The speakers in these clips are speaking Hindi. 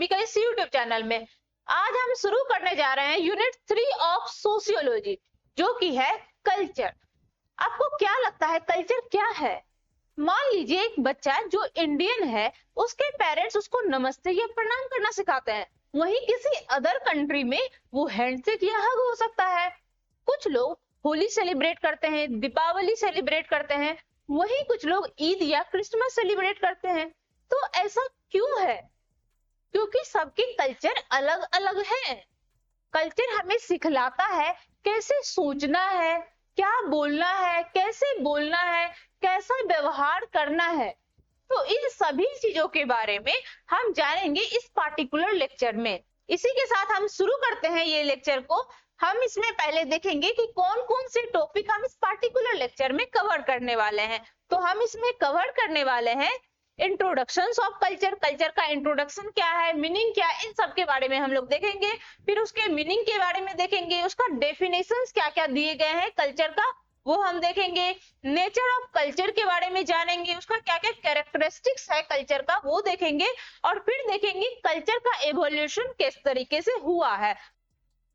कभी का इस यूट्यूब चैनल में। आज हम शुरू करने जा रहे हैं यूनिट 3 ऑफ सोशियोलॉजी, जो कि है कल्चर। आपको क्या लगता है कल्चर क्या है? मान लीजिए एक बच्चा जो इंडियन है, उसके पेरेंट्स उसको नमस्ते या प्रणाम करना सिखाते हैं। वहीं किसी अदर कंट्री में वो हैंडशेक या हग हो सकता है। कुछ लोग होली सेलिब्रेट करते हैं, दीपावली सेलिब्रेट करते हैं, वहीं कुछ लोग ईद या क्रिसमस सेलिब्रेट करते हैं। तो ऐसा क्यों है? क्योंकि सबके कल्चर अलग अलग है। कल्चर हमें सिखलाता है कैसे सोचना है, क्या बोलना है, कैसे बोलना है, कैसा व्यवहार करना है। तो इन सभी चीजों के बारे में हम जानेंगे इस पार्टिकुलर लेक्चर में। इसी के साथ हम शुरू करते हैं ये लेक्चर को। हम इसमें पहले देखेंगे कि कौन कौन से टॉपिक हम इस पार्टिकुलर लेक्चर में कवर करने वाले हैं। तो हम इसमें कवर करने वाले हैं इंट्रोडक्शंस ऑफ कल्चर, कल्चर का इंट्रोडक्शन क्या है, मीनिंग क्या है, इन सब के बारे में हम लोग देखेंगे। फिर उसके मीनिंग के बारे में देखेंगे, उसका डेफिनेशंस क्या क्या दिए गए हैं कल्चर का, वो हम देखेंगे। नेचर ऑफ कल्चर के बारे में जानेंगे, उसका क्या क्या कैरेक्टरिस्टिक्स है कल्चर का, वो देखेंगे। और फिर देखेंगे कल्चर का एवोल्यूशन किस तरीके से हुआ है।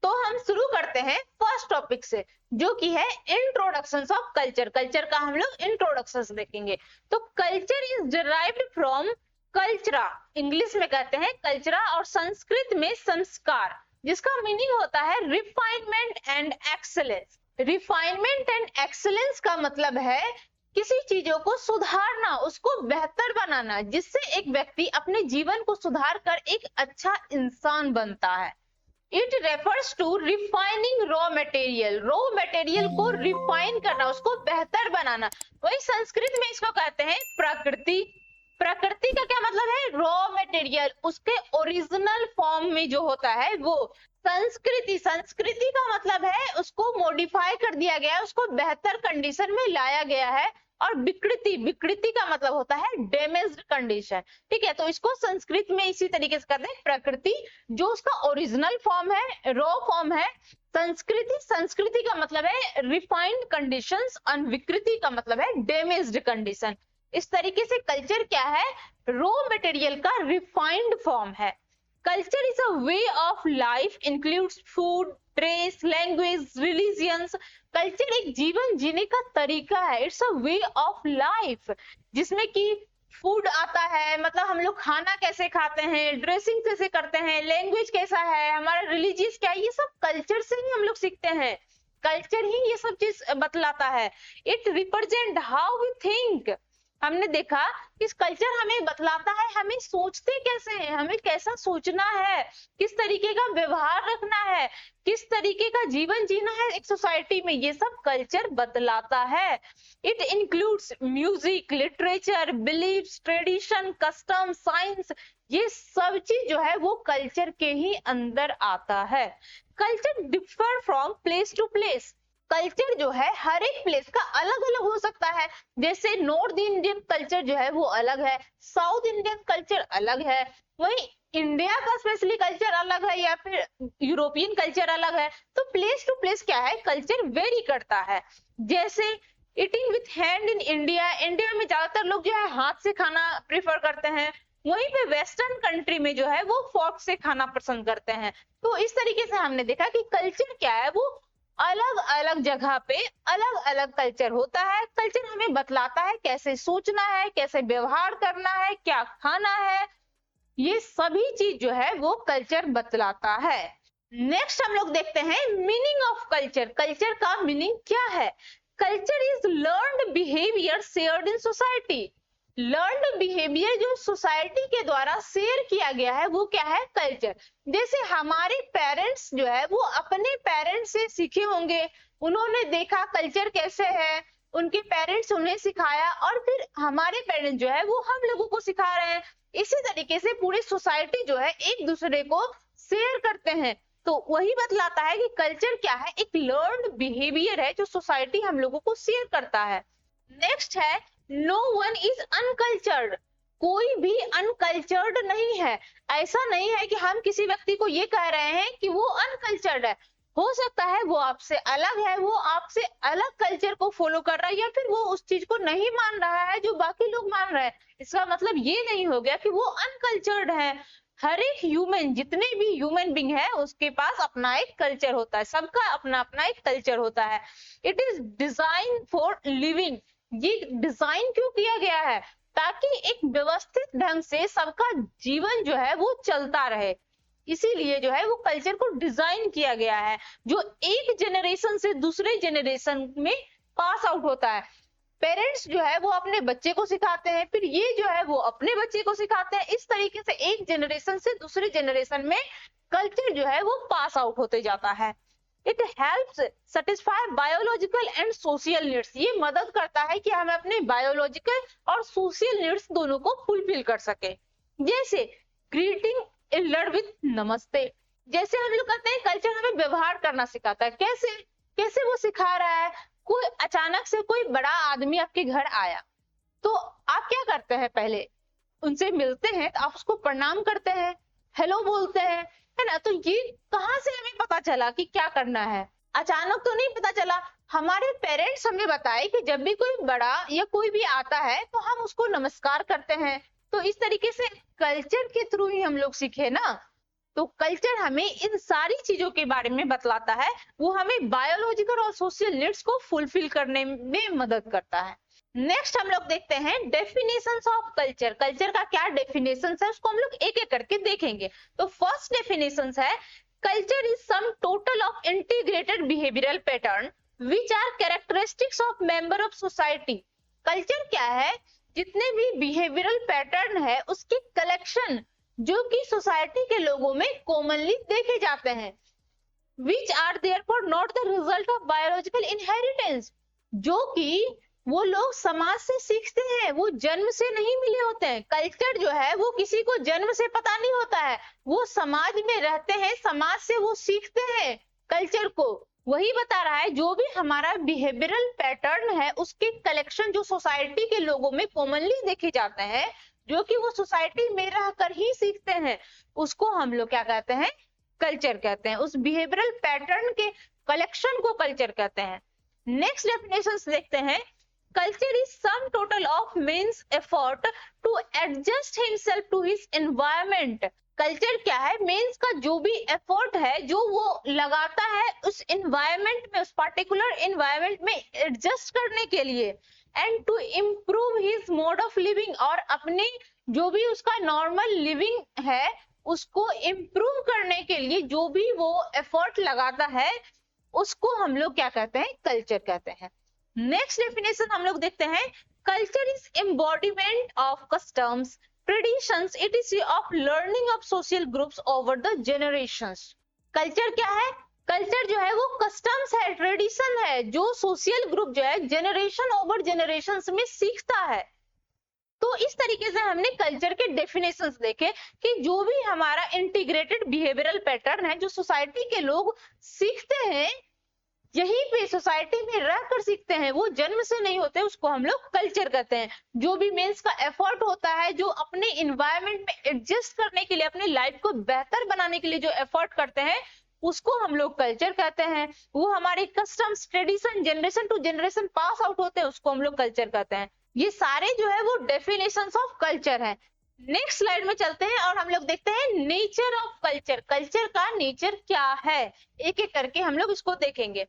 तो हम शुरू करते हैं फर्स्ट टॉपिक से, जो कि है इंट्रोडक्शंस ऑफ कल्चर। कल्चर का हम लोग इंट्रोडक्शंस देखेंगे। तो culture is derived from cultura, English में कहते हैं कल्चरा, और संस्कृत में संस्कार, जिसका मीनिंग होता है refinement and excellence. Refinement and excellence का मतलब है किसी चीजों को सुधारना, उसको बेहतर बनाना, जिससे एक व्यक्ति अपने जीवन को सुधार कर एक अच्छा इंसान बनता है। It refers to refining raw material, raw material को रिफाइन करना, उसको बेहतर बनाना। वही संस्कृत में इसको कहते हैं प्रकृति। प्रकृति का क्या मतलब है? रॉ मटेरियल, उसके ओरिजिनल फॉर्म में जो होता है वो। संस्कृति, संस्कृति का मतलब है उसको मॉडिफाई कर दिया गया है, उसको बेहतर कंडीशन में लाया गया है। और विकृति, विकृति का मतलब होता है डैमेज्ड कंडीशन। ठीक है, तो इसको संस्कृत में इसी तरीके से कहते हैं प्रकृति, जो उसका ओरिजिनल फॉर्म है, रॉ फॉर्म है। संस्कृति, संस्कृति का मतलब है रिफाइंड कंडीशंस, और विकृति का मतलब है डैमेज्ड कंडीशन। इस तरीके से कल्चर क्या है? रॉ मटेरियल का रिफाइंड फॉर्म है। Culture is a way of life, includes food, dress, language, religions. Culture एक जीवन जीने का तरीका है। It's a way of life, जिसमें कि फूड आता है, मतलब हम लोग खाना कैसे खाते हैं, ड्रेसिंग कैसे करते हैं, लैंग्वेज कैसा है, हमारा रिलीजियस क्या है, ये सब कल्चर से ही हम लोग सीखते हैं। कल्चर ही ये सब चीज बतलाता है। It represent how we think. हमने देखा इस कल्चर हमें बतलाता है हमें सोचते कैसे हैं, हमें कैसा सोचना है, किस तरीके का व्यवहार रखना है, किस तरीके का जीवन जीना है एक सोसाइटी में, ये सब कल्चर बतलाता है। It includes music, literature, beliefs, tradition, custom, science, ये सब चीज जो है वो कल्चर के ही अंदर आता है। Culture differ from place to place. Culture जो है हर एक प्लेस का अलग अलग हो सकता है। जैसे नॉर्थ इंडियन कल्चर जो है वो अलग है, साउथ इंडियन कल्चर अलग है, वही इंडिया का स्पेशली कल्चर अलग है, या फिर यूरोपियन कल्चर अलग है। तो प्लेस टू प्लेस क्या है, कल्चर वेरी करता है। जैसे eating with hand in India, India में ज्यादातर लोग जो है हाथ से खाना प्रेफर करते हैं, वहीं पे वेस्टर्न कंट्री में जो है वो फोर्क से खाना पसंद करते हैं। तो इस तरीके से हमने देखा कि कल्चर क्या है, वो अलग अलग जगह पे अलग अलग कल्चर होता है। कल्चर हमें बतलाता है कैसे सोचना है, कैसे व्यवहार करना है, क्या खाना है, ये सभी चीज जो है वो कल्चर बतलाता है। नेक्स्ट हम लोग देखते हैं मीनिंग ऑफ कल्चर। कल्चर का मीनिंग क्या है? Culture is learned behaviour shared in society. Learned behaviour जो सोसाइटी के द्वारा शेयर किया गया है वो क्या है? कल्चर। जैसे हमारे पेरेंट्स जो है वो अपने पेरेंट्स से सीखे होंगे, उन्होंने देखा कल्चर कैसे है, उनके पेरेंट्स उन्हें सिखाया, और फिर हमारे पेरेंट्स जो है वो हम लोगों को सिखा रहे हैं। इसी तरीके से पूरी सोसाइटी जो है एक दूसरे को शेयर करते हैं। तो वही बतलाता है कि कल्चर क्या है, एक लर्न्ड बिहेवियर है जो सोसाइटी हम लोगों को शेयर करता है। नेक्स्ट है नो वन इज अनकल्चर्ड। कोई भी अनकल्चर्ड नहीं है। ऐसा नहीं है कि हम किसी व्यक्ति को ये कह रहे हैं कि वो अनकल्चर्ड है। हो सकता है वो आपसे अलग है, वो आपसे अलग कल्चर को फॉलो कर रहा है, या फिर वो उस चीज को नहीं मान रहा है जो बाकी लोग मान रहे हैं। इसका मतलब ये नहीं हो गया कि वो अनकल्चर्ड है। हर एक ह्यूमन, जितने भी ह्यूमन बींग है उसके पास अपना एक कल्चर होता है, सबका अपना अपना एक कल्चर होता है। It is design for living. ये डिजाइन क्यों किया गया है? ताकि एक व्यवस्थित ढंग से सबका जीवन जो है वो चलता रहे, इसीलिए जो है वो कल्चर को डिजाइन किया गया है, जो एक जनरेशन से दूसरे जनरेशन में पास आउट होता है। पेरेंट्स जो है वो अपने बच्चे को सिखाते हैं, फिर ये जो है वो अपने बच्चे को सिखाते हैं। इस तरीके से एक जनरेशन से दूसरे जनरेशन में कल्चर जो है वो पास आउट होते जाता है। It helps satisfy biological and social needs. ये मदद करता है कि हम अपने बायोलॉजिकल और सोशल नीड्स दोनों को फुलफिल कर सके। जैसे ग्रीटिंग लड़ विथ नमस्ते, जैसे हम लोग कहते हैं कल्चर हमें व्यवहार करना सिखाता है। कैसे कैसे वो सिखा रहा है? कोई अचानक से कोई बड़ा आदमी आपके घर आया तो आप क्या करते हैं? पहले उनसे मिलते हैं तो आप उसको प्रणाम करते हैं, हेलो बोलते हैं, है ना? तो ये कहाँ से हमें पता चला कि क्या करना है? अचानक तो नहीं पता चला। हमारे पेरेंट्स हमें बताए कि जब भी कोई बड़ा या कोई भी आता है तो हम उसको नमस्कार करते हैं। तो इस तरीके से कल्चर के थ्रू ही हम लोग सीखे ना। तो कल्चर हमें इन सारी चीजों के बारे में बतलाता है, वो हमें बायोलॉजिकल और सोशल नीड्स को फुलफिल करने में मदद करता है। नेक्स्ट हम लोग देखते हैं डेफिनेशंस ऑफ कल्चर। कल्चर का क्या डेफिनेशंस है उसको हम लोग एक एक करके देखेंगे। तो फर्स्ट डेफिनेशंस है culture is sum total of integrated behavioural pattern which are characteristics of member of society. Culture क्या है? जितने भी बिहेवियरल पैटर्न है उसकी कलेक्शन जो कि सोसाइटी के लोगों में कॉमनली देखे जाते हैं। Which are therefore not the result of biological inheritance, जो कि वो लोग समाज से सीखते हैं, वो जन्म से नहीं मिले होते हैं। कल्चर जो है वो किसी को जन्म से पता नहीं होता है, वो समाज में रहते हैं, समाज से वो सीखते हैं कल्चर को। वही बता रहा है जो भी हमारा बिहेवियरल पैटर्न है उसके कलेक्शन जो सोसाइटी के लोगों में कॉमनली देखे जाते हैं, जो कि वो सोसाइटी में रहकर ही सीखते हैं, उसको हम लोग क्या कहते हैं? कल्चर कहते हैं। उस बिहेवियरल पैटर्न के कलेक्शन को कल्चर कहते हैं। नेक्स्ट डेफिनेशन देखते हैं। Culture is sum total of men's effort to adjust himself to his environment. Culture क्या है? मेंस का जो भी एफर्ट है जो वो लगाता है उस एनवायरनमेंट में, उस पर्टिकुलर एनवायरनमेंट में एडजस्ट करने के लिए, and to improve his mode of living, और अपने जो भी उसका नॉर्मल लिविंग है उसको इम्प्रूव करने के लिए जो भी वो एफर्ट लगाता है उसको हम लोग क्या कहते हैं? कल्चर कहते हैं। नेक्स्ट डेफिनेशन हम लोग देखते हैं। Culture is embodiment of customs traditions etc of learning of social groups over the generations। Culture क्या है? कल्चर जो है वो कस्टम्स है, ट्रेडिशन है, जो सोशल ग्रुप जो है जनरेशन ओवर जनरेशन में सीखता है। तो इस तरीके से हमने कल्चर के डेफिनेशंस देखे कि जो भी हमारा इंटीग्रेटेड बिहेवियरल पैटर्न है जो सोसाइटी के लोग सीखते हैं, यहीं पे सोसाइटी में रहकर सीखते हैं, वो जन्म से नहीं होते, उसको हम लोग कल्चर कहते हैं। जो भी मेंस का एफर्ट होता है जो अपने इन्वायरमेंट में एडजस्ट करने के लिए, अपने लाइफ को बेहतर बनाने के लिए जो एफर्ट करते हैं उसको हम लोग कल्चर कहते हैं। वो हमारे customs tradition generation to generation pass out होते हैं, उसको हम लोग कल्चर कहते हैं। ये सारे जो है वो डेफिनेशंस ऑफ कल्चर है। नेक्स्ट स्लाइड में चलते हैं और हम लोग देखते हैं नेचर ऑफ कल्चर। कल्चर का नेचर क्या है, एक एक करके हम लोग इसको देखेंगे।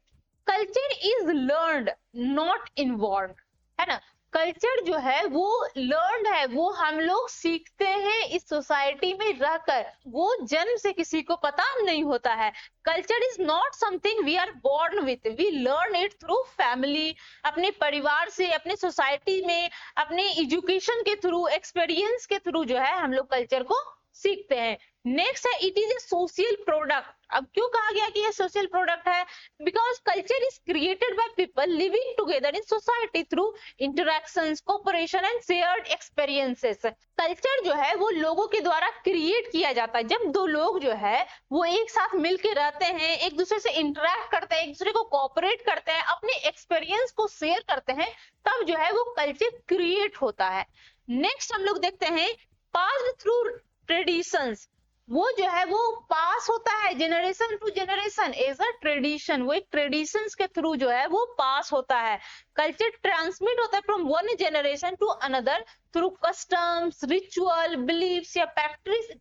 Culture is learned not involve, है ना? कल्चर जो है वो लर्नड है, वो हम लोग सीखते हैं इस सोसाइटी में रहकर, वो जन्म से किसी को पता नहीं होता है। Culture is not something we are born with, we learn it through family, अपने परिवार से, अपने सोसाइटी में, अपने एजुकेशन के थ्रू, एक्सपीरियंस के थ्रू जो है हम लोग कल्चर को सीखते हैं। नेक्स्ट है it is a social product. अब क्यों कहा गया कि ये सोशल प्रोडक्ट है? Because culture is created by people living together in society through interactions, cooperation and shared experiences. Culture जो है वो लोगों के द्वारा क्रिएट किया जाता है। जब दो लोग जो है वो एक साथ मिलकर रहते हैं, एक दूसरे से इंटरैक्ट करते हैं, एक दूसरे को कोऑपरेट करते हैं, अपने एक्सपीरियंस को शेयर करते हैं, तब जो है वो कल्चर क्रिएट होता है। नेक्स्ट हम लोग देखते हैं पास्ड थ्रू ट्रेडिशंस। वो जो है वो पास होता है generation to generation as a tradition, वो एक ट्रेडिशंस के थ्रू जो है वो पास होता है। कल्चर ट्रांसमिट होता है from one generation to another through customs, ritual, beliefs या प्रैक्टिस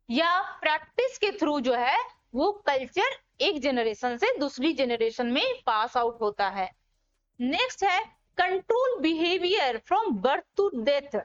या प्रैक्टिस के थ्रू जो है वो कल्चर एक जनरेशन से दूसरी जनरेशन में पास आउट होता है। नेक्स्ट है control behaviour from birth to death.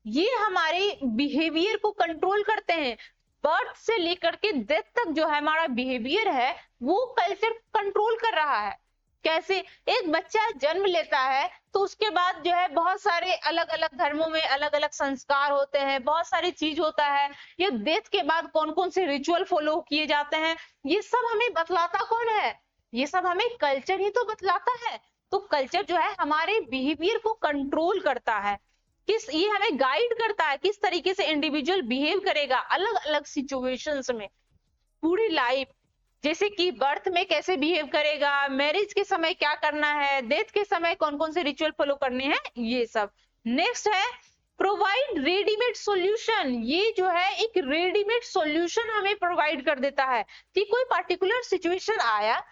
ये हमारे बिहेवियर को कंट्रोल करते हैं। बर्थ से लेकर के डेथ तक जो है हमारा बिहेवियर है वो कल्चर कंट्रोल कर रहा है। कैसे? एक बच्चा जन्म लेता है तो उसके बाद जो है बहुत सारे अलग अलग धर्मों में अलग अलग संस्कार होते हैं, बहुत सारी चीज होता है। ये डेथ के बाद कौन कौन से रिचुअल फॉलो किए जाते हैं, ये सब हमें बतलाता कौन है? ये सब हमें कल्चर ही तो बतलाता है। तो कल्चर जो है हमारे बिहेवियर को कंट्रोल करता है। ये हमें गाइड करता है किस तरीके से इंडिविजुअल बिहेव करेगा अलग अलग सिचुएशंस में पूरी लाइफ। जैसे कि बर्थ में कैसे बिहेव करेगा, मैरिज के समय क्या करना है, डेथ के समय कौन कौन से रिचुअल फॉलो करने हैं, ये सब। नेक्स्ट है प्रोवाइड रेडीमेड सॉल्यूशन। ये जो है एक रेडीमेड सॉल्यूशन हमें प्रोवाइड कर देता है कि कोई पर्टिकुलर सिचुएशन आया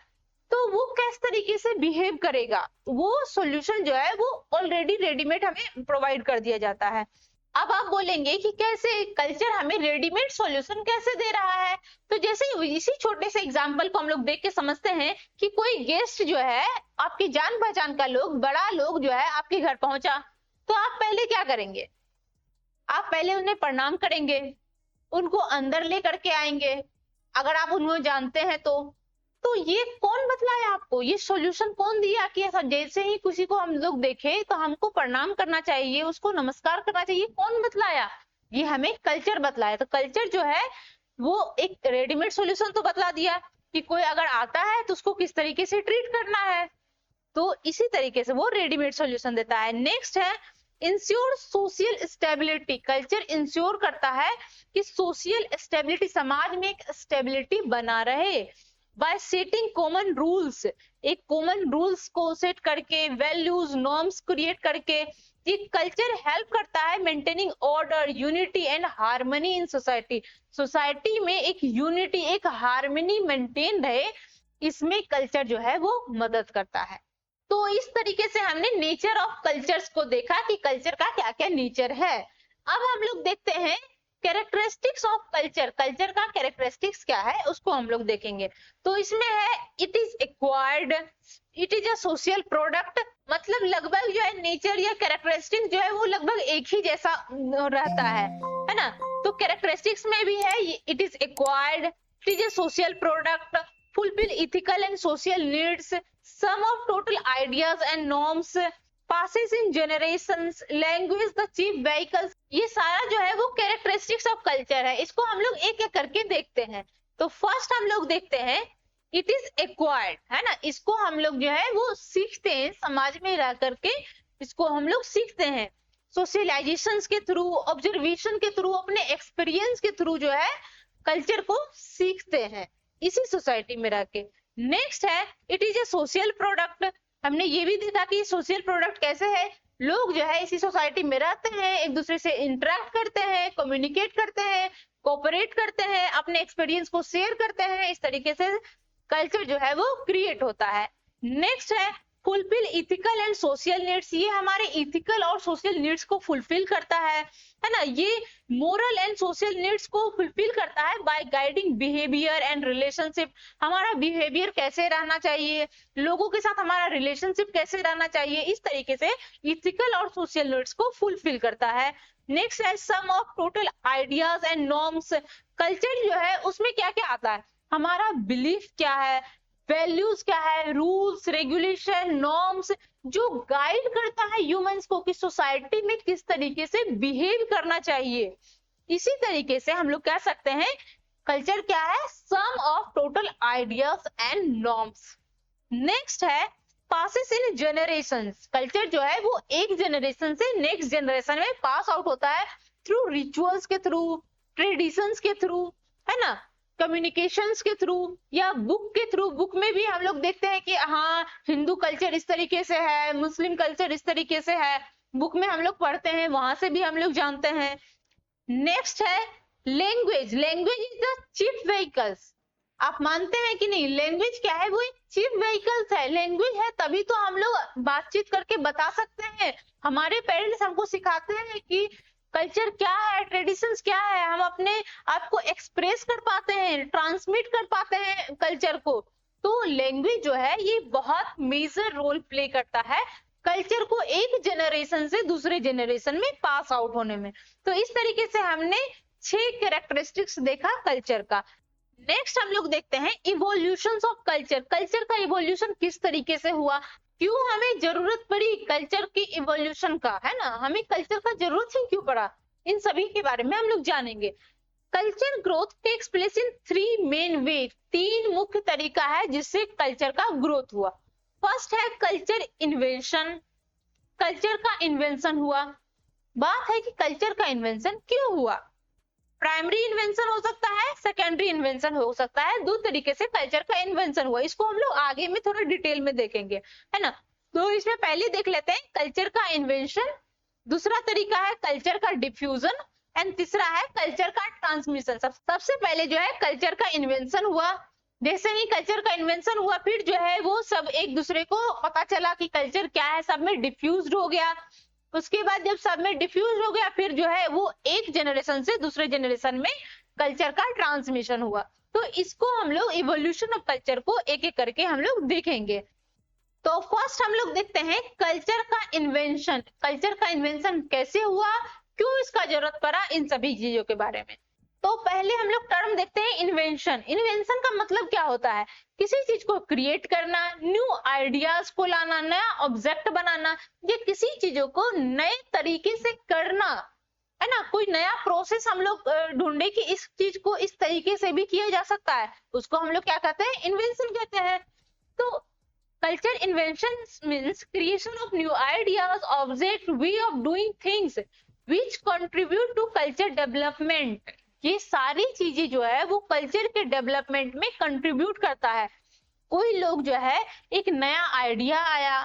तो वो किस तरीके से बिहेव करेगा, वो सॉल्यूशन जो है वो ऑलरेडी रेडीमेड हमें प्रोवाइड कर दिया जाता है। अब आप बोलेंगे कि कैसे कल्चर हमें रेडीमेड सॉल्यूशन कैसे दे रहा है? तो जैसे इसी छोटे से एग्जांपल को हम लोग देख के समझते हैं कि कोई गेस्ट जो है आपकी जान पहचान का लोग, बड़ा लोग जो है आपके घर पहुंचा, तो आप पहले क्या करेंगे? आप पहले उन्हें प्रणाम करेंगे, उनको अंदर ले करके आएंगे, अगर आप उन्हें जानते हैं तो ये कौन बतलाया आपको? ये सॉल्यूशन कौन दिया कि ऐसा जैसे ही किसी को हम लोग देखे तो हमको प्रणाम करना चाहिए, उसको नमस्कार करना चाहिए? कौन बतलाया? ये हमें कल्चर बतलाया। तो कल्चर जो है वो एक रेडीमेड सॉल्यूशन तो बतला दिया कि कोई अगर आता है तो उसको किस तरीके से ट्रीट करना है। तो इसी तरीके से वो रेडीमेड सॉल्यूशन देता है। नेक्स्ट है ensure social stability. Culture ensure करता है कि सोशल स्टेबिलिटी, समाज में एक स्टेबिलिटी बना रहे बाय सेटिंग कॉमन रूल्स। एक कॉमन रूल्स को सेट करके, वैल्यूज नॉर्म्स क्रिएट करके, ये कल्चर हेल्प करता है maintaining order, unity and harmony in society. Society में एक यूनिटी, एक हार्मनी मेंटेन रहे, इसमें कल्चर जो है वो मदद करता है। तो इस तरीके से हमने नेचर ऑफ कल्चर्स को देखा कि कल्चर का क्या क्या नेचर है। अब हम लोग देखते हैं कैरेक्टरिस्टिक्स ऑफ कल्चर। कल्चर का कैरेक्टरिस्टिक्स क्या है उसको हम लोग देखेंगे। तो इसमें है it is acquired, it is a social product. मतलब लगभग जो है नेचर या कैरेक्टरिस्टिक्स जो है वो लगभग एक ही जैसा रहता है ना। तो कैरेक्टरिस्टिक्स में भी है it is acquired, it is a social product, fulfill ethical and social needs, sum of total ideas and norms, passes in generations, language the chief vehicles। ये सारा जो है वो कैरेक्टरिस्टिक्स ऑफ कल्चर है। इसको हम लोग एक एक करके देखते हैं। तो फर्स्ट हम लोग देखते हैं इट इज एक्वायर्ड, है ना। इसको हम लोग जो है वो सीखते हैं, समाज में रह करके इसको हम लोग सीखते हैं सोशलाइजेशन के थ्रू, ऑब्जर्वेशन के थ्रू, अपने एक्सपीरियंस के थ्रू जो है कल्चर को सीखते हैं इसी सोसाइटी में रह के। नेक्स्ट है it is a social product. हमने ये भी देखा कि सोशल प्रोडक्ट कैसे है, लोग जो है इसी सोसाइटी में रहते हैं, एक दूसरे से इंटरेक्ट करते हैं, कम्युनिकेट करते हैं, कोऑपरेट करते हैं, अपने एक्सपीरियंस को शेयर करते हैं। इस तरीके से कल्चर जो है वो क्रिएट होता है। नेक्स्ट है fulfil ethical and social needs. ये हमारे इथिकल और सोशल नीड्स को फुलफिल करता है ना। ये मोरल एंड सोशल नीड्स को फुलफिल करता है by guiding behaviour and relationship. हमारा बिहेवियर कैसे रहना चाहिए, लोगों के साथ हमारा रिलेशनशिप कैसे रहना चाहिए, इस तरीके से इथिकल और सोशल नीड्स को फुलफिल करता है। नेक्स्ट है sum of total ideas and norms. Culture जो है उसमें क्या क्या आता है, हमारा बिलीफ क्या है, वैल्यूज क्या है, रूल्स रेगुलेशन नॉर्म्स, जो गाइड करता है ह्यूमंस को कि सोसाइटी में किस तरीके से बिहेव करना चाहिए। इसी तरीके से हम लोग कह सकते हैं कल्चर क्या है, sum of total ideas and norms. Next है पासिस इन जनरेशंस। कल्चर जो है वो एक जनरेशन से नेक्स्ट जनरेशन में पास आउट होता है थ्रू रिचुअल्स के थ्रू, ट्रेडिशंस के थ्रू, है ना, कम्युनिकेशंस के थ्रू या बुक के थ्रू। बुक में भी हम लोग देखते हैं कि हाँ हिंदू कल्चर इस तरीके से है, मुस्लिम कल्चर इस तरीके से है, बुक में हम लोग पढ़ते हैं, वहां से भी हम लोग जानते हैं। नेक्स्ट है language. Language is the chief vehicles. आप मानते हैं कि नहीं, लैंग्वेज क्या है, वो एक चीफ व्हीकल्स है। लैंग्वेज है तभी तो हम लोग बातचीत करके बता सकते हैं। हमारे पेरेंट्स हमको सिखाते हैं कि कल्चर क्या है, ट्रेडिशंस क्या है, हम अपने आप को एक्सप्रेस कर पाते हैं, ट्रांसमिट कर पाते हैं कल्चर को। तो लैंग्वेज जो है ये बहुत मेजर रोल प्ले करता है कल्चर को एक जनरेशन से दूसरे जनरेशन में पास आउट होने में। तो इस तरीके से हमने 6 कैरेक्टरिस्टिक्स देखा कल्चर का। नेक्स्ट हम लोग देखते हैं इवोल्यूशंस ऑफ कल्चर। कल्चर का इवोल्यूशन किस तरीके से हुआ, क्यों हमें जरूरत पड़ी कल्चर की इवोल्यूशन का, है ना, हमें कल्चर का जरूरत ही क्यों पड़ा, इन सभी के बारे में हम लोग जानेंगे। Culture growth takes place in 3 main way. 3 मुख्य तरीका है जिससे कल्चर का ग्रोथ हुआ। फर्स्ट है कल्चर इन्वेंशन। कल्चर का इन्वेंशन हुआ। बात है कि कल्चर का इन्वेंशन क्यों हुआ। प्राइमरी इन्वेंशन हो सकता है, सेकेंडरी इन्वेंशन हो सकता है। 2 तरीके से कल्चर का इन्वेंशन हुआ, इसको हम लोग आगे में थोड़ा डिटेल में देखेंगे, है ना। तो इसमें पहले देख लेते हैं कल्चर का इन्वेंशन, दूसरा तरीका है कल्चर का डिफ्यूजन एंड तीसरा है कल्चर का ट्रांसमिशन। सबसे पहले जो है कल्चर का इन्वेंशन हुआ। जैसे ही कल्चर का इन्वेंशन हुआ फिर जो है वो सब एक दूसरे को पता चला कि कल्चर क्या है, सब में डिफ्यूज हो गया। उसके बाद जब सब में डिफ्यूज हो गया फिर जो है वो एक जनरेशन से दूसरे जनरेशन में कल्चर का ट्रांसमिशन हुआ। तो इसको हम लोग इवोल्यूशन ऑफ कल्चर को एक एक करके हम लोग देखेंगे। तो फर्स्ट हम लोग देखते हैं कल्चर का इन्वेंशन। कल्चर का इन्वेंशन कैसे हुआ, क्यों इसका जरूरत पड़ा, इन सभी चीजों के बारे में। तो पहले हम लोग टर्म देखते हैं इन्वेंशन। इन्वेंशन का मतलब क्या होता है, किसी चीज को क्रिएट करना, न्यू आइडियाज को लाना, नया ऑब्जेक्ट बनाना, या किसी चीजों को नए तरीके से करना, है ना। कोई नया प्रोसेस हम लोग ढूंढे कि इस चीज को इस तरीके से भी किया जा सकता है, उसको हम लोग क्या कहते हैं, इन्वेंशन कहते हैं। तो culture invention means creation of new ideas, object, way of doing things which contribute to culture development. ये सारी चीजें जो है वो कल्चर के डेवलपमेंट में कंट्रीब्यूट करता है। कोई लोग जो है एक नया आइडिया आया,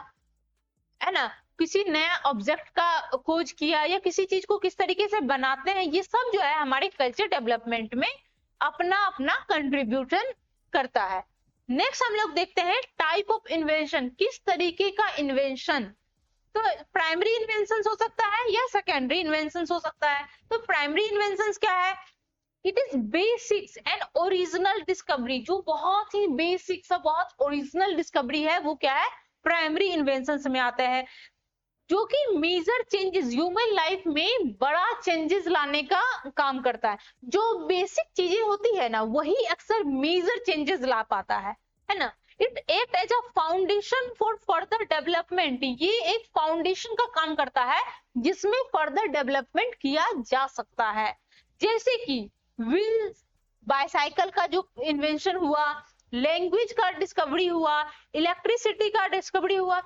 है ना, किसी नया ऑब्जेक्ट का खोज किया या किसी चीज को किस तरीके से बनाते हैं, ये सब जो है हमारे कल्चर डेवलपमेंट में अपना अपना कंट्रीब्यूशन करता है। नेक्स्ट हम लोग देखते हैं टाइप ऑफ इन्वेंशन। किस तरीके का इन्वेंशन, तो प्राइमरी इन्वेंशन हो सकता है या सेकेंडरी इन्वेंशन हो सकता है। तो प्राइमरी इन्वेंशन क्या है, it is basics and original discovery. जो बहुत ही बेसिक्स और बहुत ओरिजिनल डिस्कवरी है वो क्या है, प्राइमरी इन्वेंशन में आता है, जो कि मेजर चेंजेस ह्यूमन लाइफ में बड़ा चेंजेस लाने का काम करता है। जो बेसिक चीजें होती है ना वही अक्सर मेजर चेंजेस ला पाता है ना। It act as a foundation for further development. ये एक फाउंडेशन का काम करता है जिसमें फर्दर डेवलपमेंट किया जा सकता है। जैसे कि व्हील्स, बाइसाइकिल का जो इन्वेंशन हुआ, लैंग्वेज का डिस्कवरी हुआ, इलेक्ट्रिसिटी का डिस्कवरी हुआ।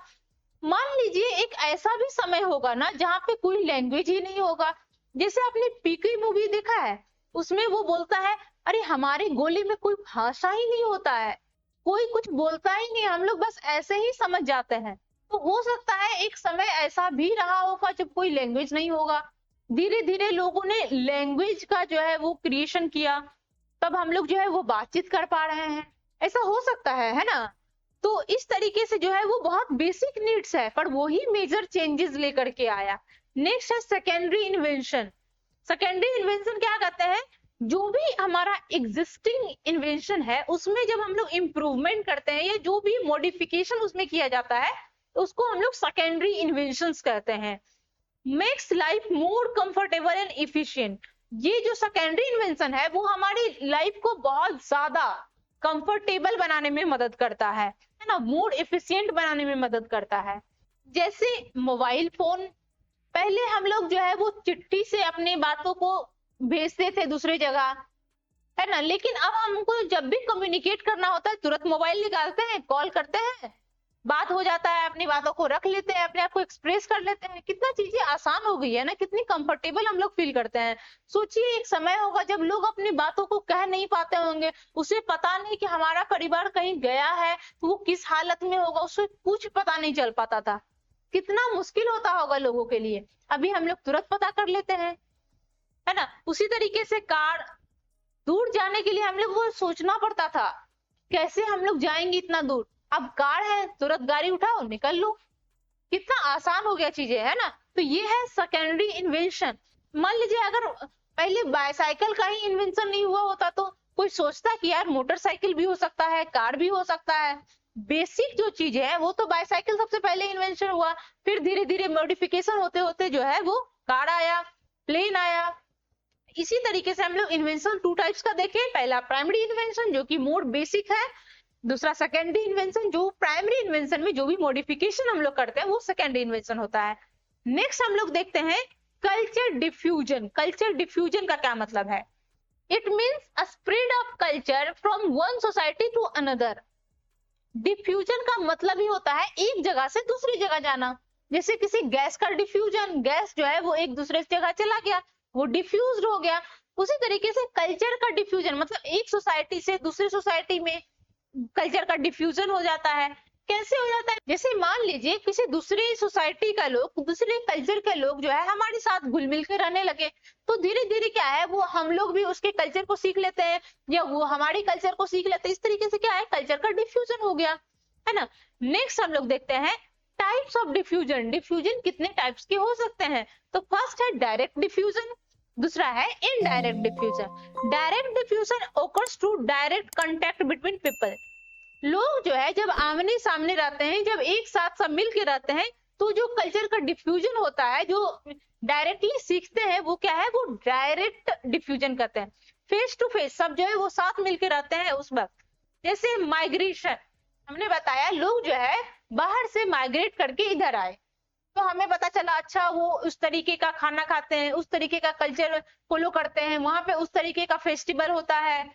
मान लीजिए एक ऐसा भी समय होगा ना जहाँ पे कोई लैंग्वेज ही नहीं होगा। जैसे आपने पीके मूवी देखा है, उसमें वो बोलता है अरे हमारे गोली में कोई भाषा ही नहीं होता है, कोई कुछ बोलता ही नहीं, हम लोग बस ऐसे ही समझ जाते हैं। तो हो सकता है एक समय ऐसा भी रहा होगा जब कोई लैंग्वेज नहीं होगा। धीरे धीरे लोगों ने लैंग्वेज का जो है वो क्रिएशन किया, तब हम लोग जो है वो बातचीत कर पा रहे हैं। ऐसा हो सकता है ना। तो इस तरीके से जो है वो बहुत बेसिक नीड्स है पर वो ही मेजर चेंजेस लेकर के आया। नेक्स्ट है सेकेंडरी इन्वेंशन। सेकेंडरी इन्वेंशन क्या कहते हैं, जो भी हमारा एग्जिस्टिंग इन्वेंशन है उसमें जब हम लोग इंप्रूवमेंट करते हैं या जो भी मॉडिफिकेशन उसमें किया जाता है उसको हम लोग सेकेंडरी इन्वेंशंस कहते हैं। Makes life more comfortable and efficient. ये जो सेकेंडरी इन्वेंशन है वो हमारी लाइफ को बहुत ज्यादा कंफर्टेबल बनाने में मदद करता है ना, मोर एफिशिएंट बनाने में मदद करता है। जैसे मोबाइल फोन, पहले हम लोग जो है वो चिट्ठी से अपनी बातों को भेजते थे दूसरे जगह, है ना, लेकिन अब हमको जब भी कम्युनिकेट करना होता है तुरंत मोबाइल निकालते हैं, कॉल करते हैं, बात हो जाता है, अपनी बातों को रख लेते हैं, अपने आप को एक्सप्रेस कर लेते हैं। कितना चीजें आसान हो गई है ना, कितनी कंफर्टेबल हम लोग फील करते हैं। सोचिए एक समय होगा जब लोग अपनी बातों को कह नहीं पाते होंगे, उसे पता नहीं कि हमारा परिवार कहीं गया है तो वो किस हालत में होगा, उसे कुछ पता नहीं चल पाता था। कितना मुश्किल होता होगा लोगों के लिए। अभी हम लोग तुरंत पता कर लेते हैं, है ना। उसी तरीके से कार, दूर जाने के लिए हम लोग को सोचना पड़ता था कैसे हम लोग जाएंगे इतना दूर। अब कार है, तुरंत गाड़ी उठाओ निकल लो, कितना आसान हो गया चीजें, है ना। तो ये है सेकेंडरी इन्वेंशन। मान लीजिए अगर पहले बाईसाइकिल का ही इन्वेंशन नहीं हुआ होता तो कोई सोचता कि यार मोटरसाइकिल भी हो सकता है, कार भी हो सकता है। बेसिक जो चीज है वो तो बाईसाइकिल सबसे पहले इन्वेंशन हुआ, फिर धीरे धीरे मॉडिफिकेशन होते होते जो है वो कार आया, प्लेन आया। इसी तरीके से हम लोग इन्वेंशन टू टाइप्स का देखें, पहला प्राइमरी इन्वेंशन जो कि मोर बेसिक है, दूसरा सेकेंडरी इन्वेंशन जो प्राइमरी इन्वेंशन में जो भी मॉडिफिकेशन हम लोग करते हैं वो सेकेंडरी इन्वेंशन होता है। नेक्स्ट हम लोग देखते हैं कल्चर डिफ्यूजन। कल्चर डिफ्यूजन का क्या मतलब है? It means a spread of culture from one society to another. Diffusion का मतलब ही होता है एक जगह से दूसरी जगह जाना। जैसे किसी गैस का डिफ्यूजन, गैस जो है वो एक दूसरे जगह चला गया, वो डिफ्यूज हो गया। उसी तरीके से कल्चर का डिफ्यूजन मतलब एक सोसाइटी से दूसरी सोसाइटी में कल्चर का डिफ्यूजन हो जाता है। कैसे हो जाता है? जैसे मान लीजिए किसी दूसरी सोसाइटी का लोग, दूसरे कल्चर के लोग जो है हमारे साथ घुल मिल के रहने लगे, तो धीरे धीरे क्या है वो हम लोग भी उसके कल्चर को सीख लेते हैं या वो हमारी कल्चर को सीख लेते हैं। इस तरीके से क्या है, कल्चर का डिफ्यूजन हो गया, है ना। नेक्स्ट हम लोग देखते हैं टाइप्स ऑफ डिफ्यूजन। डिफ्यूजन कितने टाइप्स के हो सकते हैं? तो फर्स्ट है डायरेक्ट डिफ्यूजन, दूसरा है indirect diffusion. Direct diffusion occurs through direct contact between people. लोग जो है जब आमने सामने रहते हैं, जब एक साथ सब मिल के रहते हैं, तो जो कल्चर का डिफ्यूजन होता है, जो डायरेक्टली सीखते हैं वो क्या है, वो डायरेक्ट डिफ्यूजन करते हैं। फेस टू फेस सब जो है वो साथ मिलके रहते हैं उस वक्त। जैसे माइग्रेशन, हमने बताया लोग जो है बाहर से माइग्रेट करके इधर आए, तो हमें पता चला अच्छा वो उस तरीके का खाना खाते हैं, उस तरीके का कल्चर फॉलो करते हैं, वहां पे उस तरीके का फेस्टिवल होता है।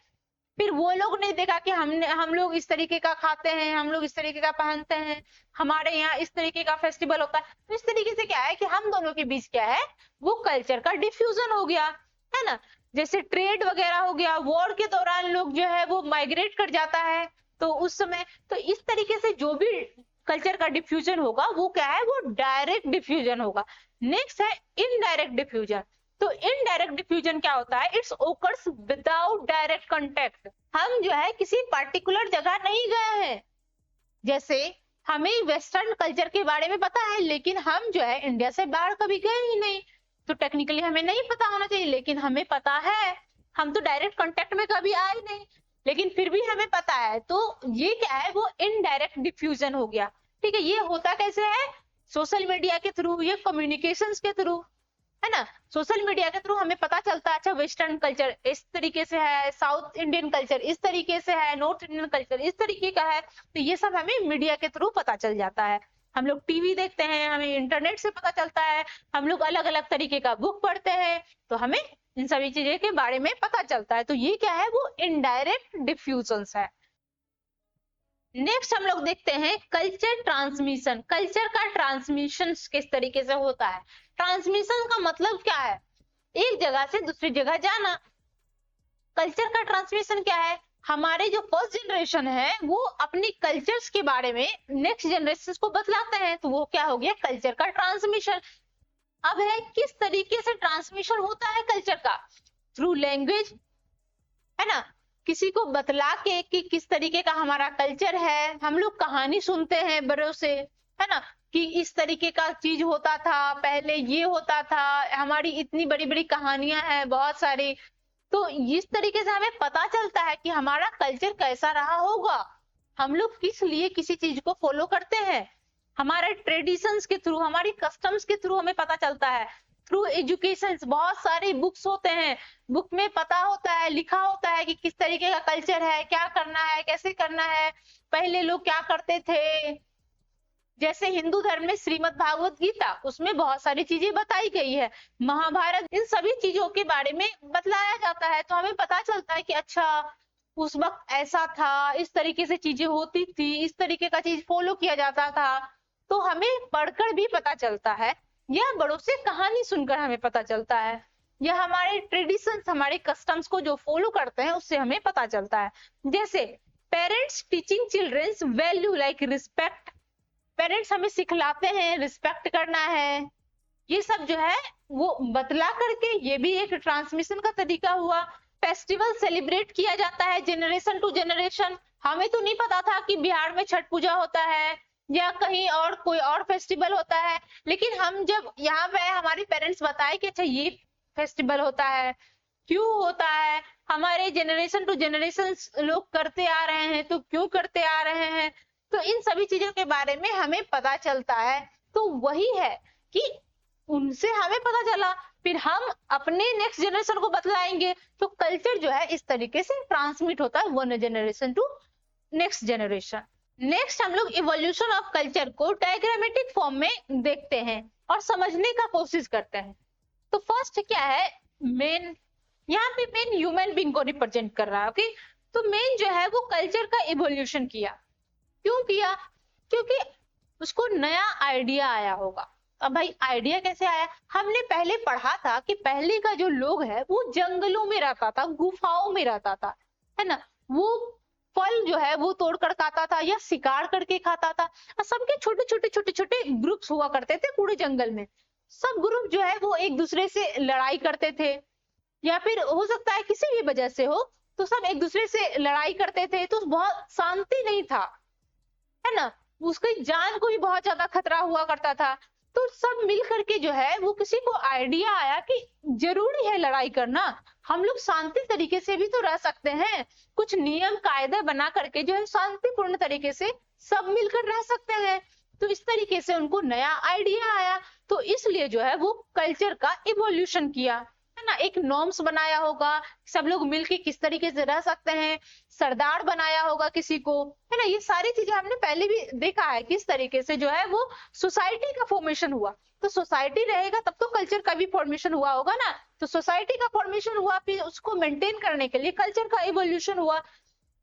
फिर वो लोग ने देखा कि हम लोग इस तरीके का खाते हैं, हम लोग इस तरीके का पहनते हैं, हमारे यहाँ इस तरीके का फेस्टिवल होता है। तो इस तरीके से क्या है कि हम दोनों के बीच क्या है, वो कल्चर का डिफ्यूजन हो गया, है ना। जैसे ट्रेड वगैरह हो गया, वॉर के दौरान लोग जो है वो माइग्रेट कर जाता है, तो उस समय तो इस तरीके से जो भी कल्चर का डिफ्यूजन होगा वो क्या है, वो डायरेक्ट डिफ्यूजन होगा। नेक्स्ट है इनडायरेक्ट डिफ्यूजन। तो इनडायरेक्ट डिफ्यूजन क्या होता है? It's occurs without direct contact. हम जो है किसी पार्टिकुलर जगह नहीं गए हैं, जैसे हमें वेस्टर्न कल्चर के बारे में पता है लेकिन हम जो है इंडिया से बाहर कभी गए ही नहीं, तो टेक्निकली हमें नहीं पता होना चाहिए, लेकिन हमें पता है। हम तो डायरेक्ट कांटेक्ट में कभी आए नहीं, लेकिन फिर भी हमें पता है, तो ये क्या है, वो इनडायरेक्ट डिफ्यूजन हो गया। ठीक है, ये होता कैसे है? सोशल मीडिया के थ्रू, ये कम्युनिकेशंस के थ्रू, है ना। सोशल मीडिया के थ्रू हमें पता चलता है अच्छा वेस्टर्न कल्चर इस तरीके से है, साउथ इंडियन कल्चर इस तरीके से है, नॉर्थ इंडियन कल्चर इस तरीके का है, तो ये सब हमें मीडिया के थ्रू पता चल जाता है। हम लोग टीवी देखते हैं, हमें इंटरनेट से पता चलता है, हम लोग अलग अलग तरीके का बुक पढ़ते हैं, तो हमें इन सभी चीजों के बारे में पता चलता है। तो ये क्या है, वो इनडायरेक्ट डिफ्यूजन है। नेक्स्ट हम लोग देखते हैं कल्चर ट्रांसमिशन। कल्चर का ट्रांसमिशन किस तरीके से होता है? ट्रांसमिशन का मतलब क्या है? एक जगह से दूसरी जगह जाना। कल्चर का ट्रांसमिशन क्या है? हमारे जो फर्स्ट जनरेशन है वो अपनी कल्चर्स के बारे में नेक्स्ट जनरेशन को बतलाते हैं, तो वो क्या हो गया, कल्चर का ट्रांसमिशन। अब है किस तरीके से ट्रांसमिशन होता है कल्चर का? थ्रू लैंग्वेज, है ना। किसी को बतला के कि किस तरीके का हमारा कल्चर है। हम लोग कहानी सुनते हैं बड़ों से, है ना, कि इस तरीके का चीज होता था पहले, ये होता था, हमारी इतनी बड़ी बड़ी कहानियां हैं बहुत सारी। तो इस तरीके से हमें पता चलता है कि हमारा कल्चर कैसा रहा होगा, हम लोग किस लिए किसी चीज को फॉलो करते हैं। हमारे ट्रेडिशंस के थ्रू, हमारी कस्टम्स के थ्रू हमें पता चलता है। थ्रू एजुकेशन, बहुत सारे बुक्स होते हैं, बुक में पता होता है, लिखा होता है कि किस तरीके का कल्चर है, क्या करना है, कैसे करना है, पहले लोग क्या करते थे। जैसे हिंदू धर्म में श्रीमद् भागवत गीता, उसमें बहुत सारी चीजें बताई गई है, महाभारत, इन सभी चीजों के बारे में बतलाया जाता है, तो हमें पता चलता है कि अच्छा उस वक्त ऐसा था, इस तरीके से चीजें होती थी, इस तरीके का चीज फॉलो किया जाता था। तो हमें पढ़कर भी पता चलता है या बड़ों से कहानी सुनकर हमें पता चलता है, या हमारे ट्रेडिशंस, हमारे कस्टम्स को जो फॉलो करते हैं उससे हमें पता चलता है। जैसे parents teaching childrens value like respect, parents हमें सिखलाते हैं रिस्पेक्ट करना है, ये सब जो है वो बतला करके, ये भी एक ट्रांसमिशन का तरीका हुआ। फेस्टिवल सेलिब्रेट किया जाता है जनरेशन टू जनरेशन। हमें तो नहीं पता था कि बिहार में छठ पूजा होता है या कहीं और कोई और फेस्टिवल होता है, लेकिन हम जब यहाँ पे हमारे पेरेंट्स बताए कि अच्छा ये फेस्टिवल होता है, क्यों होता है, हमारे जनरेशन टू जनरेशन लोग करते आ रहे हैं तो क्यों करते आ रहे हैं, तो इन सभी चीजों के बारे में हमें पता चलता है। तो वही है कि उनसे हमें पता चला, फिर हम अपने नेक्स्ट जनरेशन को बतलाएंगे, तो कल्चर जो है इस तरीके से ट्रांसमिट होता है one generation to next generation. Next हम लोग इवोल्यूशन ऑफ कल्चर को डायग्रामेटिक फॉर्म में देखते हैं और समझने का कोशिश करते हैं। तो फर्स्ट क्या है, मेन, यहाँ पे मेन ह्यूमन बीइंग को रिप्रेजेंट कर रहा है। ओके, तो मेन जो है वो कल्चर का इवोल्यूशन किया। क्यों किया? क्योंकि उसको नया आइडिया आया होगा। अब भाई आइडिया कैसे आया? हमने पहले पढ़ा था कि पहले का जो लोग है वो जंगलों में रहता था, गुफाओं में रहता था, है ना। वो फल जो है वो तोड़ कर खाता था या शिकार करके खाता था। और सबके छोटे छोटे छोटे छोटे ग्रुप्स हुआ करते थे पूरे जंगल में। सब ग्रुप जो है वो एक दूसरे से लड़ाई करते थे, या फिर हो सकता है किसी भी वजह से हो, तो सब एक दूसरे से लड़ाई करते थे, तो बहुत शांति नहीं था, है ना। उसकी जान को भी बहुत ज्यादा खतरा हुआ करता था। तो सब मिल करके जो है वो किसी को आइडिया आया कि जरूरी है लड़ाई करना, हम लोग शांति तरीके से भी तो रह सकते हैं, कुछ नियम कायदे बना करके जो है शांतिपूर्ण तरीके से सब मिलकर रह सकते हैं। तो इस तरीके से उनको नया आइडिया आया, तो इसलिए जो है वो कल्चर का इवोल्यूशन किया, है ना। एक नॉर्म्स बनाया होगा, सब लोग मिलके किस तरीके से रह सकते हैं, सरदार बनाया होगा किसी को, है ना। ये सारी चीजें हमने पहले भी देखा है किस तरीके से जो है वो सोसाइटी का फॉर्मेशन हुआ। तो सोसाइटी रहेगा तब तो कल्चर का भी फॉर्मेशन हुआ होगा ना। तो सोसाइटी का फॉर्मेशन हुआ, फिर उसको मेंटेन करने के लिए कल्चर का इवोल्यूशन हुआ,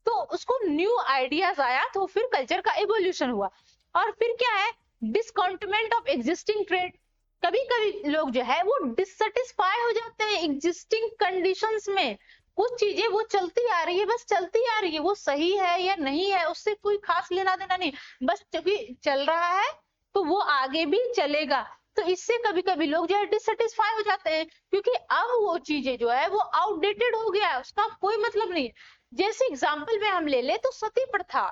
तो उसको न्यू आइडियाज आया, तो फिर कल्चर का इवोल्यूशन हुआ। और फिर क्या है, डिसकॉन्टमेंट ऑफ एग्जिस्टिंग ट्रेड। कभी कभी लोग जो है वो डिससेटिस्फाई हो जाते हैं एग्जिस्टिंग कंडीशंस में। कुछ चीजें वो चलती आ रही है, बस चलती आ रही है, वो सही है या नहीं है उससे कोई खास लेना देना नहीं, बस क्योंकि चल रहा है तो वो आगे भी चलेगा। तो इससे कभी कभी लोग जो है डिससेटिस्फाई हो जाते हैं, क्योंकि अब वो चीजें जो है वो आउटडेटेड हो गया है, उसका कोई मतलब नहीं है। जैसे एग्जाम्पल में हम ले ले तो सती प्रथा,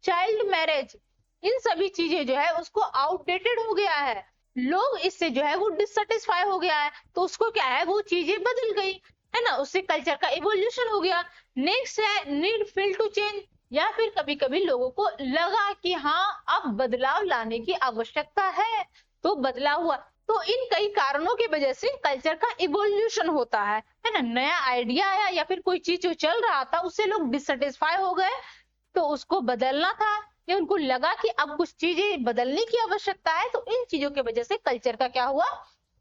चाइल्ड मैरिज, इन सभी चीजें जो है उसको आउटडेटेड हो गया है, लोग इससे जो है वो डिससेटिस्फाई हो गया है, तो उसको क्या है वो चीजें बदल गई, है ना, उससे कल्चर का इवोल्यूशन हो गया। नेक्स्ट है नीड फील टू चेंज, या फिर कभी कभी लोगों को लगा कि हाँ अब बदलाव लाने की आवश्यकता है, तो बदलाव हुआ। तो इन कई कारणों की वजह से कल्चर का इवोल्यूशन होता है ना। नया आइडिया आया या फिर कोई चीज जो चल रहा था उससे लोग डिससेटिस्फाई हो गए, तो उसको बदलना था, या उनको लगा कि अब कुछ चीजें बदलने की आवश्यकता है, तो इन चीजों की वजह से कल्चर का क्या हुआ,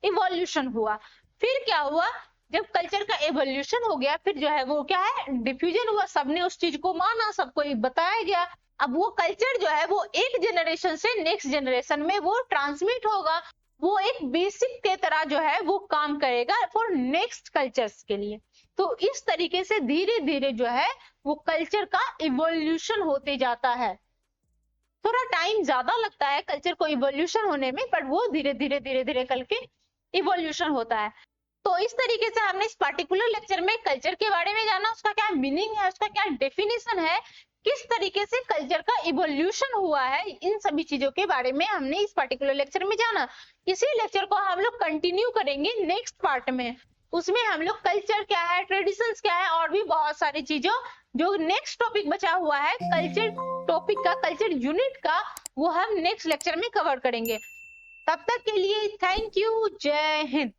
इवोल्यूशन हुआ। फिर क्या हुआ, जब कल्चर का इवोल्यूशन हो गया, फिर जो है वो क्या है, डिफ्यूजन हुआ, सबने उस चीज को माना, सबको बताया गया। अब वो कल्चर जो है वो एक जनरेशन से नेक्स्ट जनरेशन में वो ट्रांसमिट होगा, वो एक बेसिक के तरह जो है वो काम करेगा फॉर नेक्स्ट कल्चर्स के लिए। तो इस तरीके से धीरे धीरे जो है वो कल्चर का इवोल्यूशन होते जाता है। थोड़ा टाइम ज्यादा लगता है कल्चर को इवोल्यूशन होने में, बट वो धीरे धीरे करके इवोल्यूशन होता है। तो इस तरीके से हमने इस पर्टिकुलर लेक्चर में कल्चर के बारे में जाना, उसका क्या मीनिंग है, उसका क्या डेफिनेशन है, किस तरीके से कल्चर का इवोल्यूशन हुआ है, इन सभी चीजों के बारे में हमने इस पर्टिकुलर लेक्चर में जाना। इसी लेक्चर को हम लोग कंटिन्यू करेंगे नेक्स्ट पार्ट में, उसमें हम लोग कल्चर क्या है, ट्रेडिशंस क्या है, और भी बहुत सारी चीजों, जो नेक्स्ट टॉपिक बचा हुआ है कल्चर टॉपिक का, कल्चर यूनिट का, वो हम नेक्स्ट लेक्चर में कवर करेंगे। तब तक के लिए थैंक यू, जय हिंद।